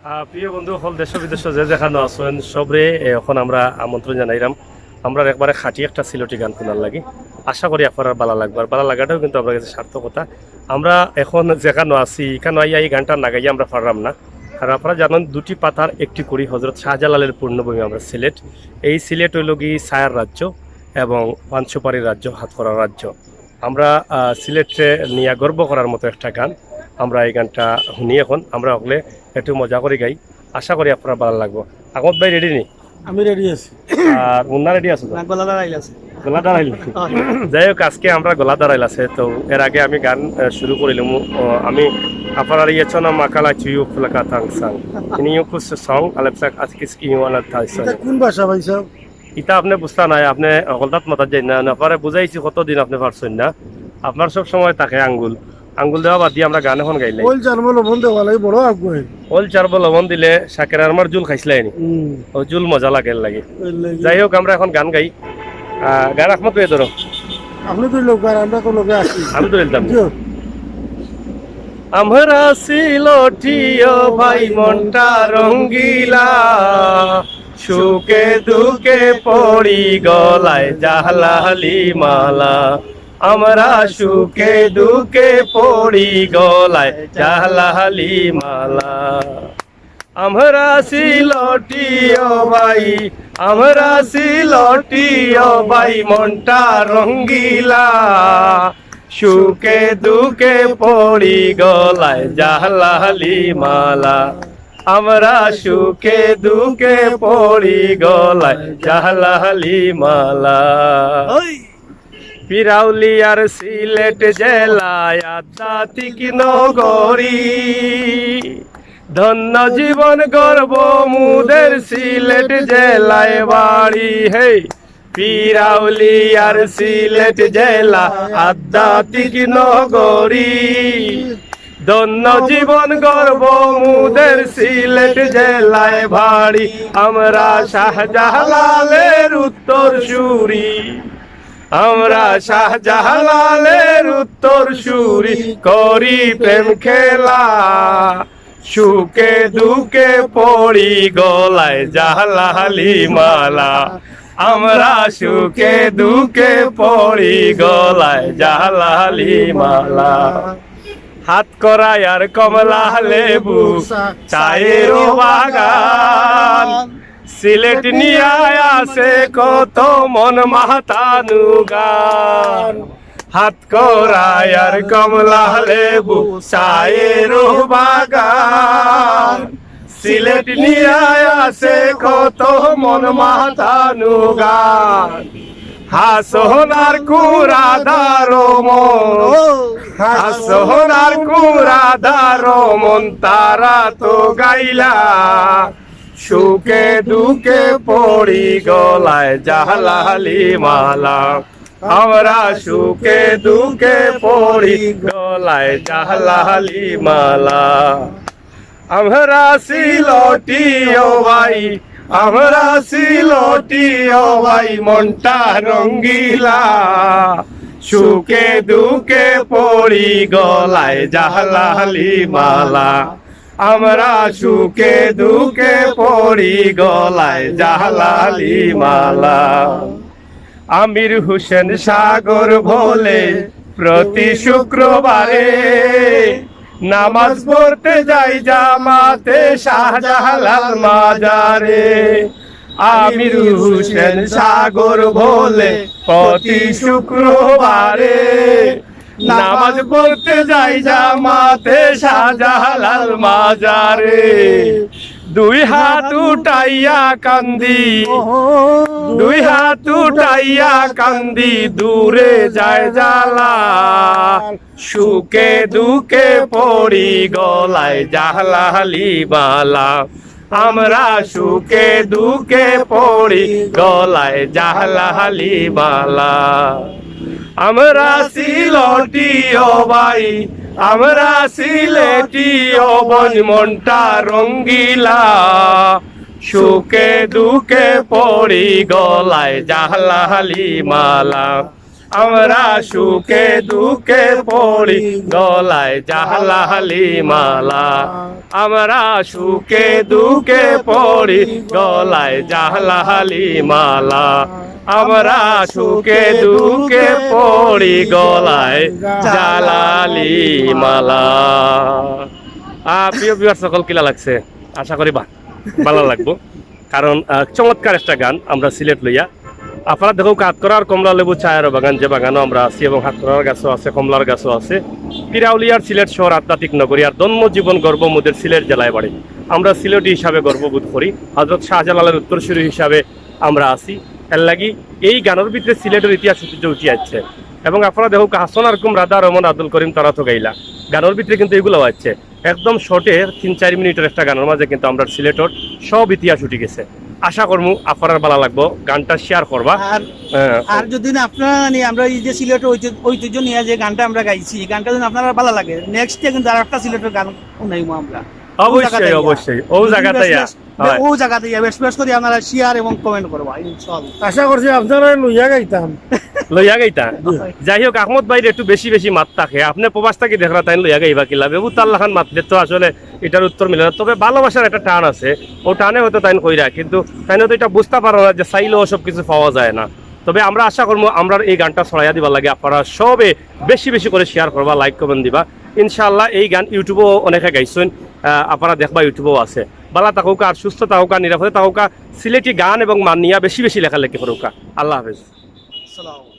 প্রিয় বন্ধু হল দেশ বিদেশ যে যেখানে আছেন সবরে এখন আমরা আমন্ত্রণ জানাইলাম। আমরা একবারে খাঁটি একটা সিলেটি গান শোনার লাগি, আশা করি আপনার ভালো লাগবে। আর ভালো লাগাটাও কিন্তু আপনার কাছে সার্থকতা। আমরা এখন যেখানে আছি এখানে এই গানটা না গাইয়ে আমরা পারলাম না, কারণ আপনারা জানেন দুটি পাতার একটি করি হজরত শাহজালালের পূর্ণভূমি আমরা সিলেট। এই সিলেট হইল গিয়ে ছায়ার রাজ্য এবং পানসুপারির রাজ্য, হাতকড়ার রাজ্য। আমরা সিলেটে নিয়ে গর্ব করার মতো একটা গান। আমরা এই গানটা শুনি এখন, আমরা হলে একটু মজা করে গাই, আশা করি আপনার ভালো লাগবে। আগত ভাই রেডি নি? আমি রেডি আছি। আর মুন্না রেডি আছো? গলা দাঁড়াইল আছে। গলা দাঁড়াইল? যাই হোক, আজকে আমরা গলা দাঁড়াইল আছে। তো এর আগে আমি গান শুরু করিলাম। আমি আপনার ইয়েছো না মাকালা চুইউ ফুলাকা থাং সাং ইনিও কুছ সং আলেপসাক আজকে স্কিউ আলা থাইছ। এটা কোন ভাষা ভাই সাহেব? ইটা আপনি বুঝতা নাই, আপনি হলদাত মাথা যাই না। আপনারে বুঝাইছি কতদিন আপনি পারছেন না। আপনার সব সময় তাকে আঙ্গুল দেওয়া বাদ দিয়ে আমরা গান এখন গাইলে ওল চারমো লবণ দেওয়া লাগে বড় আগ্রহ। ওল চারব লবণ দিলে শাকের আমার জুল খাইছিলাইনি, ও জুল মজা লাগে। যাই হোক, আমরা এখন গান গাই। গান আহমদ পেয়ে ধরো, আপনি তো লোক আর আমরা তো লোকে আছি। আমি তো বলতাম আমরা সিলটিও ভাই মনটা রঙ্গিলা, সুখে দুঃখে পড়ি গলায় জাহলালি মালা। আমরা সুখে দুঃখে পড়ি গলায় জাহলালি মালা। আমরা সিলটিও ভাই, আমরা সিলটিও ভাই মনটা রঙ্গিলা, সুখে দুঃখে পড়ি গলায় জাহলালি মালা। আমরা সুখে দুঃখে পড়ি গলায় জাহলালি মালা। পিরাউলি আর সিলেট জেলায় আধ্যাত্মিক নগরী, ধন্য জীবন গর্ব মুদের সিলেট জেলায় বাড়ি। হে পিরাউলি আর সিলেট জেলা আধ্যাত্মিক নগরী, ধন্য জীবন গর্ব মুদের সিলেট জেলায় ভাড়ি। আমরা শাহজালালের উত্তর সুরি, আমরা শাহজালালের উত্তর সুরি করি প্রেম খেলা, সুখে দুঃখে পড়ি গলায় জাহলালি মালা। আমরা সুখে দুঃখে পড়ি গলায় জাহলালি মালা। হাত করায় আর কমলা লেবু চায়ের বাগান, সিলেট নিয়ে আছে কত মন মাতানু গান। হাত করায় আর কমলা লেবু চায়ের বাগান, সিলেট নিয়ে আছে কত মন মাতানু গান। হাসোনার কুরাদারো মন, হাসোনার কুরাদারো মন তারা তো গাইলা, সুখে দুঃখে পড়ি গলায় জাহলালি মালা। আমরা সুখে দুঃখে পড়ি গলায় জাহলালি মালা। আমরা সিলটিও ভাই, আমরা সিলটিও ভাই মনটা রঙ্গিলা, সুখে দুঃখে পড়ি গলায় জাহলালি মালা। আমরা সুখে দুঃখে পড়ি গলায় জাহলালি মালা। আমির হোসেন সাগর বলে প্রতি শুক্রবারে নামাজ পড়তে যাই জামাতে শাহজালাল মাজারে। আমির হোসেন সাগর বলে প্রতি শুক্রবারে নামাজ পড়তে যাই জামাতে শাহজালাল মাজারে। দুই হাত উঠাইয়া কান্দি, দুই হাত উঠাইয়া কান্দি দূরে যায় জালা, সুখে দুঃখে পড়ি গলায় জাহলালি মালা। আমরা সুখে দুঃখে পড়ি গলায় জাহলালি মালা। আমরা সিলটিও ভাই, আমরা সিলেটিও বন মনটা রঙ্গিলা, সুখে দুঃখে পড়ি গলায় জাহলালি মালা। আমরা সুখে দুঃখে পড়ি গলায় জালালি মালা আমরা সুখে দুঃখে পড়ি গলায় জালালি মালা আমরা সুখে দুঃখে পড়ি গলায় জালালি মালা প্রিয় বিয়ার সকল কিলা লাগছে আশা করি ভালো লাগবো কারণ চমৎকার একটা গান আমরা সিলেট লইয়া আপনারা দেখো হাতকড়ার কমলা লেবু চায়ের বাগান যে বাগানও আমরা আছি এবং হাতকড়ার গাছও আছে কমলার গাছও আছে পিরাউলিয়ার সিলেট শহর আধ্যাত্মিক নগরী আর জন্ম জীবন গর্ব মোদের সিলেট জেলায় বাড়ি আমরা সিলেটি হিসাবে গর্ববোধ করি হযরত শাহজালালের উত্তরসূরি হিসাবে আমরা আছি এর লাগি এই গানের ভিতরে সিলেটের ইতিহাস ঐতিহ্য উঠে যাচ্ছে এবং আপনারা দেখো হাসান আরকুম রাধা রহমান আব্দুল করিম তারা তো গাইলা গানের ভিতরে কিন্তু এগুলো আছে একদম শর্টে 3-4 মিনিটের একটা গানের মাঝে কিন্তু আমরা সিলেটের সব ইতিহাস উঠে গেছে আশা করবো আপনার ভালো লাগবো গানটা শেয়ার করবা আর যদি না আপনারা আমরা এই যে সিলেটের ঐতিহ্য নিয়ে যে গানটা আমরা গাইছি এই গানটা যদি আপনারা ভালো লাগে নেক্সট ডে কিন্তু আর একটা সিলেটের গান শুনাইবো আমরা অবশ্যই অবশ্যই ও জায়গাতে ও জায়গাতে বেশ করে আপনারা শেয়ার এবং কমেন্ট করবা ইনশাআল্লাহ আশা করছি আপনারা লইয়া গাইতাম লইয়া গাইতা যাই হোক আহমদ ভাইয়ের একটু বেশি বেশি মাত থাকে আপনি প্রবাস থাকি দেখরা তাই লইয়া গাইবা কিলা বেবুতাল্লাহ খান মাতলে তো আসলে এটার উত্তর মিলে না তবে ভালোবাসার একটা টান আছে ও টানে হয়তো তাই কইরা কিন্তু তাই হয়তো এটা বুঝতে পারো না যে চাইলেও সব কিছু পাওয়া যায় না তবে আমরা আশা করবো আমরা এই গানটা ছড়াইয়া দিবার লাগে আপনারা সবে বেশি বেশি করে শেয়ার করবা লাইক কমেন্ট দিবা ইনশাআল্লাহ এই গান ইউটিউবেও অনেকে গাইছেন আপনারা দেখবা ইউটিউবেও আছে বালা তাকুকা আর সুস্থ তাকুকা নিরাপদে তাকুকা সিলেটি গান এবং মান নিয়া বেশি বেশি লেখালেখি করুকা আল্লাহ হাফেজ আসসালাম